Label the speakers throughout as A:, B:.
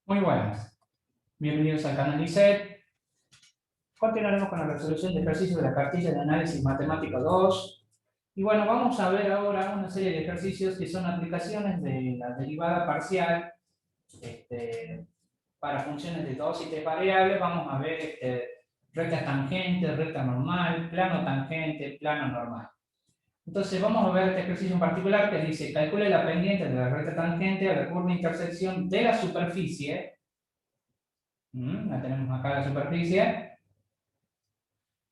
A: Muy buenas, bienvenidos al canal ICET. Continuaremos con la resolución de ejercicios de la cartilla de análisis matemático 2. Y bueno, vamos a ver ahora una serie de ejercicios que son aplicaciones de la derivada parcial para funciones de dos y tres variables. Vamos a ver recta tangente, recta normal, plano tangente, plano normal. Entonces vamos a ver este ejercicio en particular que dice: calcule la pendiente de la recta tangente a la curva de intersección de la superficie. La tenemos acá la superficie,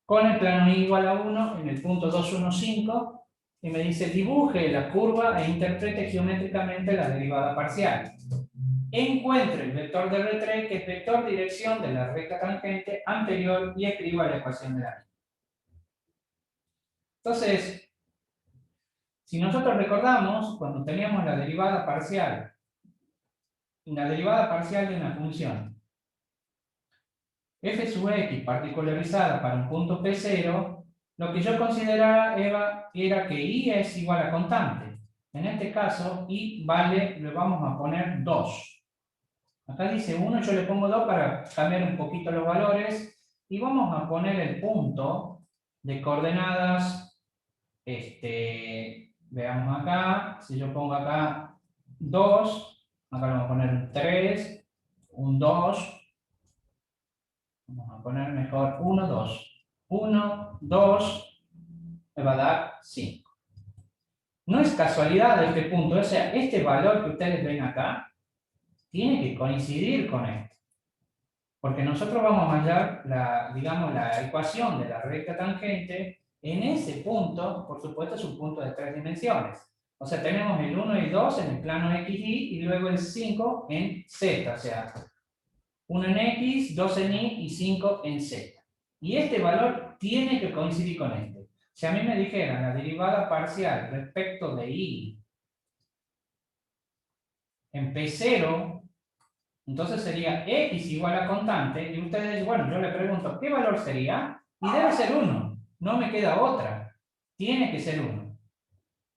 A: con el plano i igual a 1 en el punto 2,1,5, y me dice: dibuje la curva e interprete geométricamente la derivada parcial. Encuentre el vector de R3, que es vector dirección de la recta tangente anterior, y escriba la ecuación de la misma. Entonces, si nosotros recordamos, cuando teníamos la derivada parcial de una función f sub x particularizada para un punto P0, lo que yo consideraba era que i es igual a constante. En este caso, i vale, le vamos a poner 2. Acá dice 1, yo le pongo 2 para cambiar un poquito los valores. Y vamos a poner el punto de coordenadas, veamos acá, si yo pongo acá 2, acá le vamos a poner un 3, un 2, vamos a poner mejor 1, 2. 1, 2, me va a dar 5. No es casualidad este punto, o sea, este valor que ustedes ven acá tiene que coincidir con esto. Porque nosotros vamos a hallar la ecuación de la recta tangente en ese punto. Por supuesto, es un punto de 3 dimensiones. O sea, tenemos el 1 y 2 en el plano XY y luego el 5 en Z. O sea, 1 en X, 2 en Y y 5 en Z. Y este valor tiene que coincidir con este. Si a mí me dijeran la derivada parcial respecto de Y en P0, entonces sería x igual a constante, y ustedes, bueno, yo le pregunto, ¿qué valor sería? Y debe ser 1, no me queda otra, tiene que ser 1.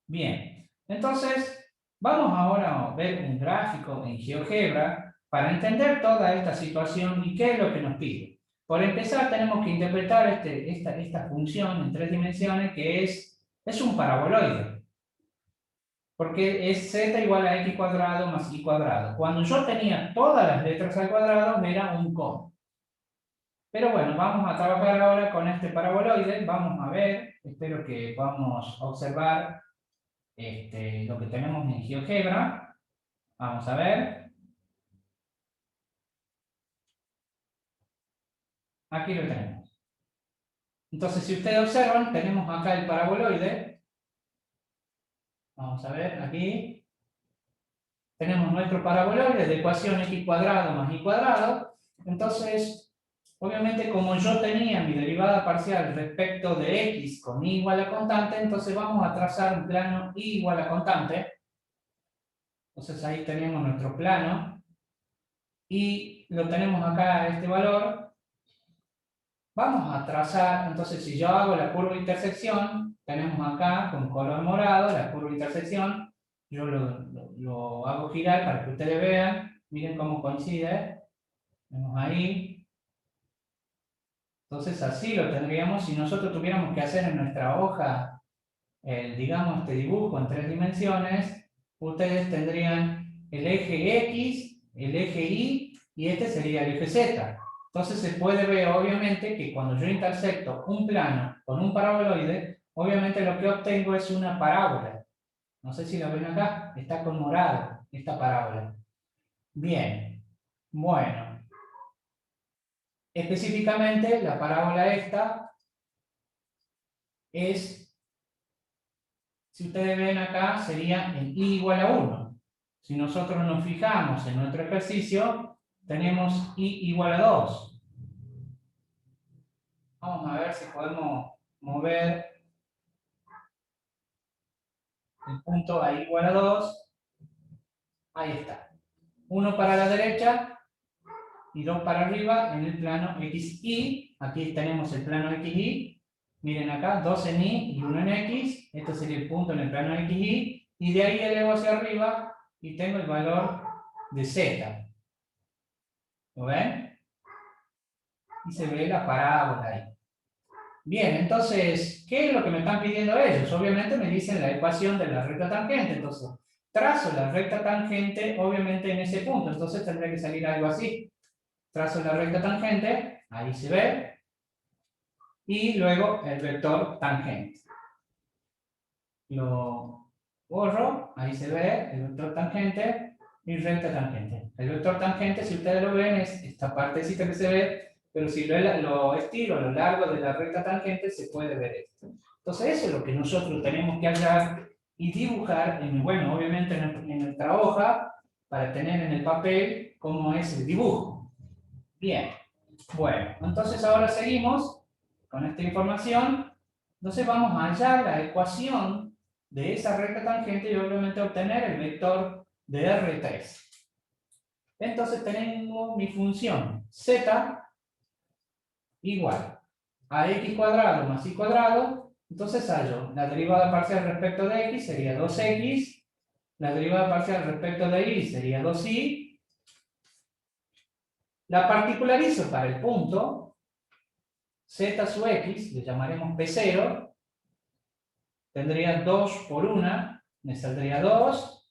A: Bien, entonces vamos ahora a ver un gráfico en GeoGebra para entender toda esta situación y qué es lo que nos pide. Por empezar, tenemos que interpretar esta función en 3 dimensiones, que es un paraboloide. Porque es z igual a x cuadrado más y cuadrado. Cuando yo tenía todas las letras al cuadrado, era un cono. Pero bueno, vamos a trabajar ahora con este paraboloide. Vamos a ver, espero que podamos observar lo que tenemos en GeoGebra. Vamos a ver. Aquí lo tenemos. Entonces, si ustedes observan, tenemos acá el paraboloide. Vamos a ver, aquí. Tenemos nuestro paraboloide de ecuación x cuadrado más y cuadrado. Entonces, obviamente, como yo tenía mi derivada parcial respecto de x con y igual a constante, entonces vamos a trazar un plano y igual a constante. Entonces ahí tenemos nuestro plano. Y lo tenemos acá, este valor. Vamos a trazar, entonces si yo hago la curva de intersección, tenemos acá con color morado la curva de intersección. Yo lo hago girar para que ustedes vean. Miren cómo coincide. Vemos ahí. Entonces así lo tendríamos si nosotros tuviéramos que hacer en nuestra hoja, digamos, este dibujo en 3 dimensiones. Ustedes tendrían el eje X, el eje Y, y este sería el eje Z. Entonces se puede ver obviamente que cuando yo intersecto un plano con un paraboloide, obviamente lo que obtengo es una parábola. No sé si lo ven acá, está con morado esta parábola. Bien, bueno. Específicamente, la parábola esta es, si ustedes ven acá, sería en y igual a 1. Si nosotros nos fijamos en nuestro ejercicio, tenemos y igual a 2. Vamos a ver si podemos mover el punto a igual a 2. Ahí está. 1 para la derecha y 2 para arriba en el plano XY. Aquí tenemos el plano XY. Miren acá, 2 en Y y 1 en X. Este sería el punto en el plano XY. Y de ahí elevo hacia arriba y tengo el valor de Z. ¿Lo ven? Y se ve la parábola ahí. Bien, entonces, ¿qué es lo que me están pidiendo ellos? Obviamente me dicen la ecuación de la recta tangente, entonces trazo la recta tangente, obviamente en ese punto, entonces tendría que salir algo así. Trazo la recta tangente, ahí se ve, y luego el vector tangente. Lo borro, ahí se ve el vector tangente y recta tangente. El vector tangente, si ustedes lo ven, es esta partecita que se ve, pero si lo estiro a lo largo de la recta tangente, se puede ver esto. Entonces, eso es lo que nosotros tenemos que hallar y dibujar, bueno, obviamente en nuestra hoja, para tener en el papel cómo es el dibujo. Bien, bueno, entonces ahora seguimos con esta información. Entonces vamos a hallar la ecuación de esa recta tangente y obviamente obtener el vector de R3. Entonces tengo mi función z igual a x cuadrado más y cuadrado. Entonces hallo la derivada parcial respecto de x sería 2x, la derivada parcial respecto de y sería 2y, la particularizo para el punto, z sub x, le llamaremos P0, tendría 2 por 1, me saldría 2,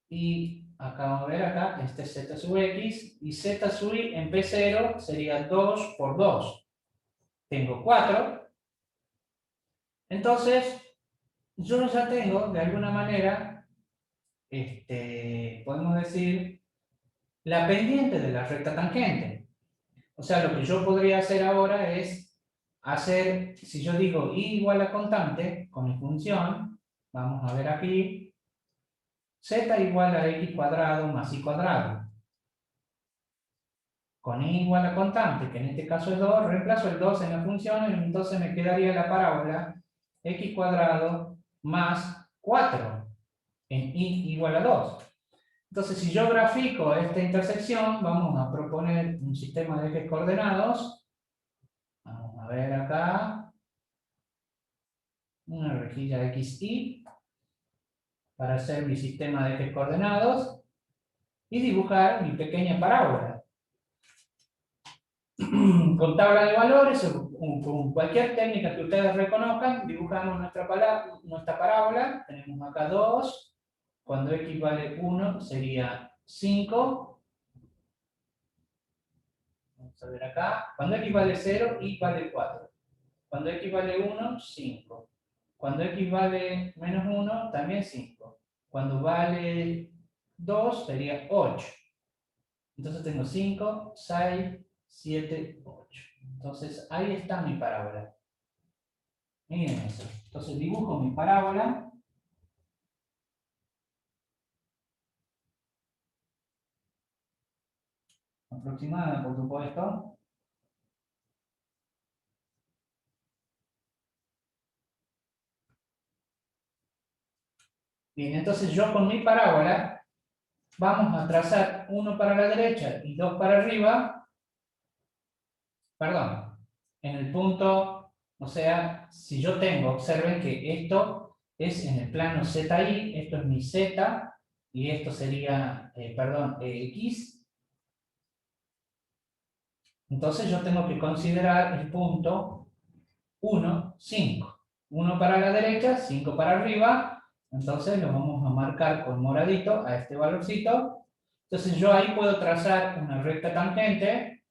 A: y acá vamos a ver acá, este es z sub x, y z sub y en P0 sería 2 por 2. Tengo 4. Entonces, yo ya tengo, de alguna manera, podemos decir, la pendiente de la recta tangente. O sea, lo que yo podría hacer ahora es hacer, si yo digo y igual a constante, con mi función, vamos a ver aquí, z igual a x cuadrado más y cuadrado. Con y igual a constante, que en este caso es 2, reemplazo el 2 en la función, y entonces me quedaría la parábola x cuadrado más 4 en y igual a 2. Entonces, si yo grafico esta intersección, vamos a proponer un sistema de ejes coordenados. Vamos a ver acá, una rejilla XY, para hacer mi sistema de ejes coordenados, y dibujar mi pequeña parábola. Con tabla de valores o con cualquier técnica que ustedes reconozcan, dibujamos nuestra parábola. Tenemos acá 2, cuando x vale 1 sería 5. Vamos a ver acá, cuando x vale 0, y vale 4. Cuando x vale 1, 5. Cuando x vale menos 1, también 5. Cuando vale 2, sería 8. Entonces tengo 5, 6, 7, 8. Entonces ahí está mi parábola. Miren eso. Entonces dibujo mi parábola. Aproximada, por supuesto. Bien, entonces yo con mi parábola vamos a trazar 1 para la derecha y 2 para arriba. Perdón, en el punto, o sea, si yo tengo, observen que esto es en el plano ZY, esto es mi Z, y esto sería, perdón, X. Entonces yo tengo que considerar el punto 1, 5. 1 para la derecha, 5 para arriba. Entonces lo vamos a marcar con moradito a este valorcito. Entonces yo ahí puedo trazar una recta tangente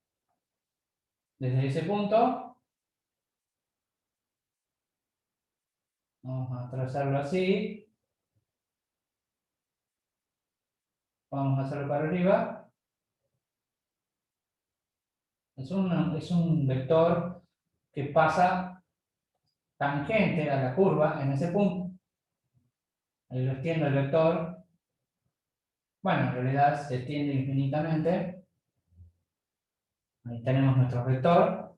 A: desde ese punto. Vamos a trazarlo así. Vamos a hacerlo para arriba. Es un vector que pasa tangente a la curva en ese punto. Ahí lo extiendo el vector. Bueno, en realidad se extiende infinitamente. Ahí tenemos nuestro vector.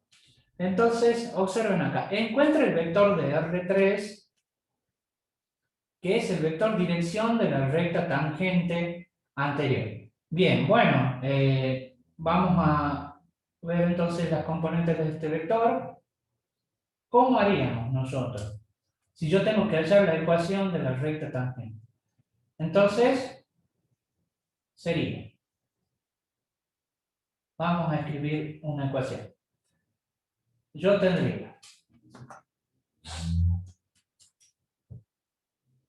A: Entonces, observen acá. Encuentra el vector de R3, que es el vector dirección de la recta tangente anterior. Bien, bueno, vamos a ver entonces las componentes de este vector. ¿Cómo haríamos nosotros si yo tengo que hallar la ecuación de la recta tangente? Entonces, sería Vamos a escribir una ecuación. Yo tendría,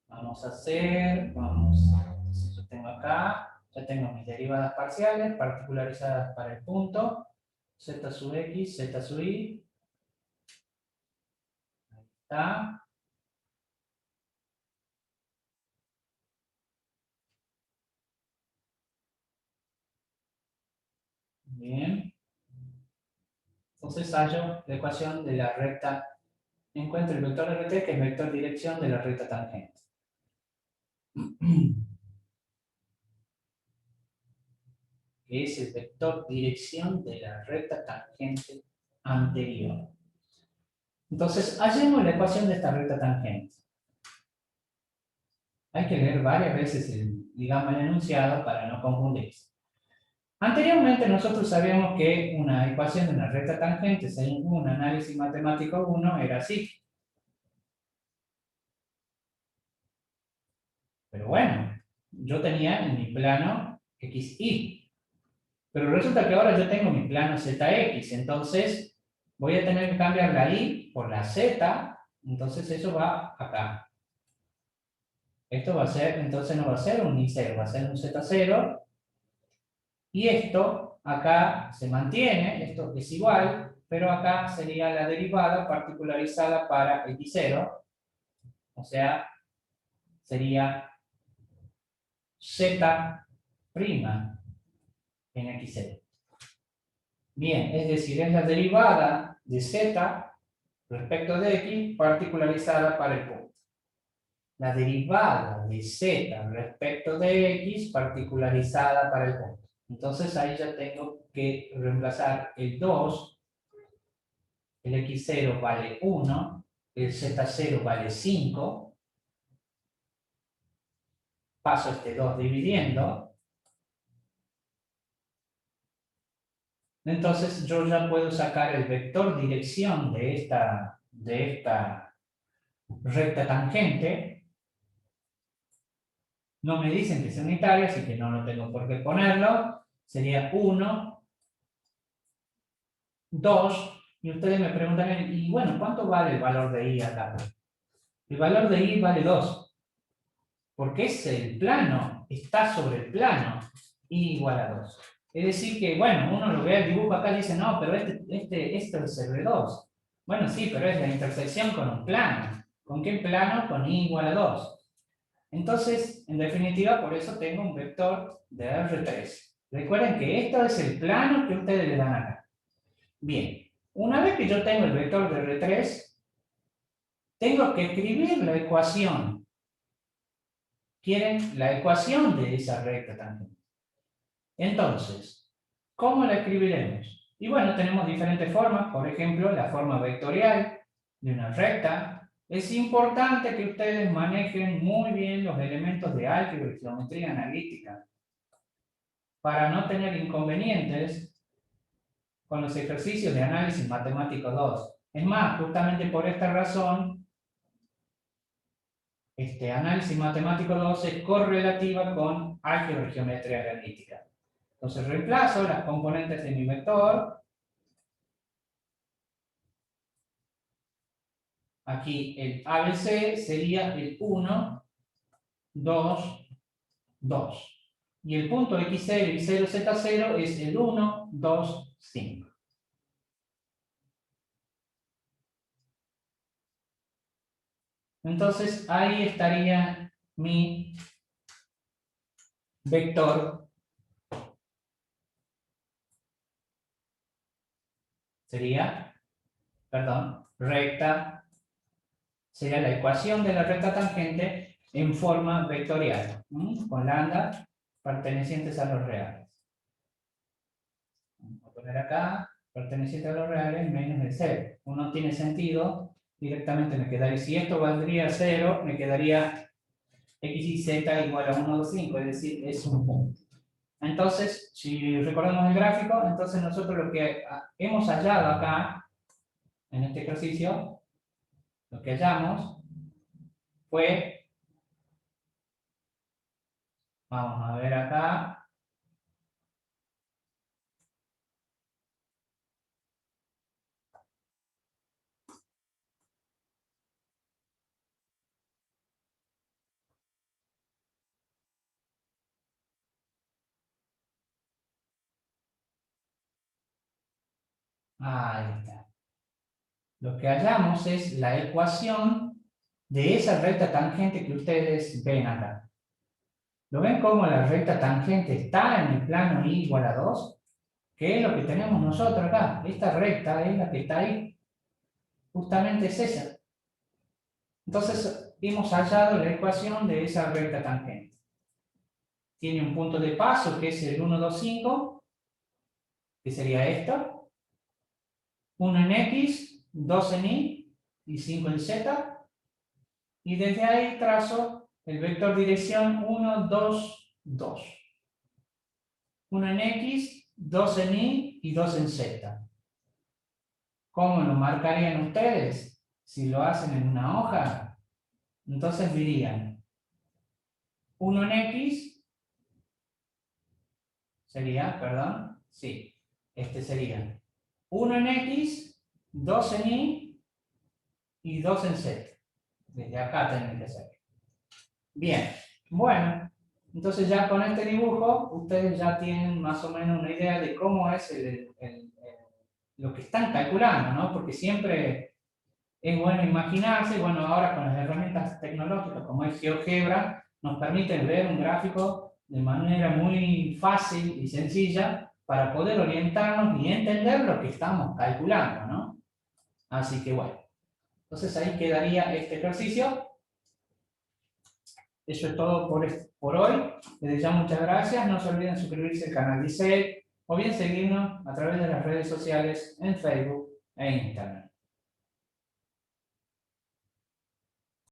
A: entonces yo tengo acá, ya tengo mis derivadas parciales particularizadas para el punto, z sub x, z sub y, está. Bien. Entonces hallo la ecuación de la recta, encuentro el vector RT, que es el vector dirección de la recta tangente. Que es el vector dirección de la recta tangente anterior. Entonces, hallemos la ecuación de esta recta tangente. Hay que leer varias veces digamos, el enunciado para no confundirse. Anteriormente nosotros sabíamos que una ecuación de una recta tangente según un análisis matemático 1 era así. Pero bueno, yo tenía en mi plano XY. Pero resulta que ahora yo tengo mi plano ZX, entonces voy a tener que cambiar la Y por la Z, entonces eso va acá. Esto va a ser, entonces no va a ser un Y0, va a ser un Z0. Y esto acá se mantiene, esto es igual, pero acá sería la derivada particularizada para X0, o sea, sería Z' en X0. Bien, es decir, es la derivada de Z respecto de X particularizada para el punto. La derivada de Z respecto de X particularizada para el punto. Entonces ahí ya tengo que reemplazar el 2, el X0 vale 1, el Z0 vale 5, paso este 2 dividiendo, entonces yo ya puedo sacar el vector dirección de esta recta tangente. No me dicen que sea unitaria, así que no lo tengo por qué ponerlo. Sería 1, 2, y ustedes me preguntan, y bueno, ¿cuánto vale el valor de y acá? El valor de y vale 2, porque es el plano, está sobre el plano, y igual a 2. Es decir que, bueno, uno lo ve el dibujo acá y dice, no, pero esto es el de 2. Bueno, sí, pero es la intersección con un plano. ¿Con qué plano? Con y igual a 2. Entonces, en definitiva, por eso tengo un vector de R3. Recuerden que esto es el plano que ustedes le dan acá. Bien, una vez que yo tengo el vector de R3, tengo que escribir la ecuación. ¿Quieren? La ecuación de esa recta también. Entonces, ¿cómo la escribiremos? Y bueno, tenemos diferentes formas. Por ejemplo, la forma vectorial de una recta. Es importante que ustedes manejen muy bien los elementos de álgebra y geometría analítica para no tener inconvenientes con los ejercicios de análisis matemático 2. Es más, justamente por esta razón, este análisis matemático 2 es correlativa con álgebra y geometría analítica. Entonces reemplazo las componentes de mi vector. Aquí el ABC sería el 1, 2, 2. Y el punto X0 y 0Z0 es el 1, 2, 5. Entonces ahí estaría mi vector. Sería, perdón, recta. Sería la ecuación de la recta tangente en forma vectorial, con lambda pertenecientes a los reales. Vamos a poner acá, perteneciente a los reales, menos de 0. No tiene sentido, directamente me quedaría, si esto valdría 0, me quedaría x y z igual a 1, 2, 5, es decir, es un punto. Entonces, si recordamos el gráfico, entonces nosotros lo que hemos hallado acá, en este ejercicio, lo que hallamos fue, vamos a ver acá, Ahí está. Lo que hallamos es la ecuación de esa recta tangente que ustedes ven acá. ¿Lo ven como la recta tangente está en el plano y igual a 2? ¿Qué es lo que tenemos nosotros acá? Esta recta es la que está ahí. Justamente es esa. Entonces, hemos hallado la ecuación de esa recta tangente. Tiene un punto de paso que es el 1, 2, 5, que sería esto. 1 en X, 2 en Y y 5 en Z. Y desde ahí trazo el vector dirección 1, 2, 2. 1 en X, 2 en Y y 2 en Z. ¿Cómo lo marcarían ustedes? Si lo hacen en una hoja, entonces dirían 1 en X sería, perdón, sí, este sería 1 en X, 2 en Y y 2 en Z. Desde acá tienen que ser. Bien, bueno, entonces ya con este dibujo ustedes ya tienen más o menos una idea de cómo es lo que están calculando, ¿no? Porque siempre es bueno imaginarse, bueno, ahora con las herramientas tecnológicas como es GeoGebra, nos permiten ver un gráfico de manera muy fácil y sencilla para poder orientarnos y entender lo que estamos calculando, ¿no? Así que bueno, entonces ahí quedaría este ejercicio. Eso es todo por hoy. Les ya muchas gracias. No se olviden suscribirse al canal DISEC o bien seguirnos a través de las redes sociales en Facebook e Instagram.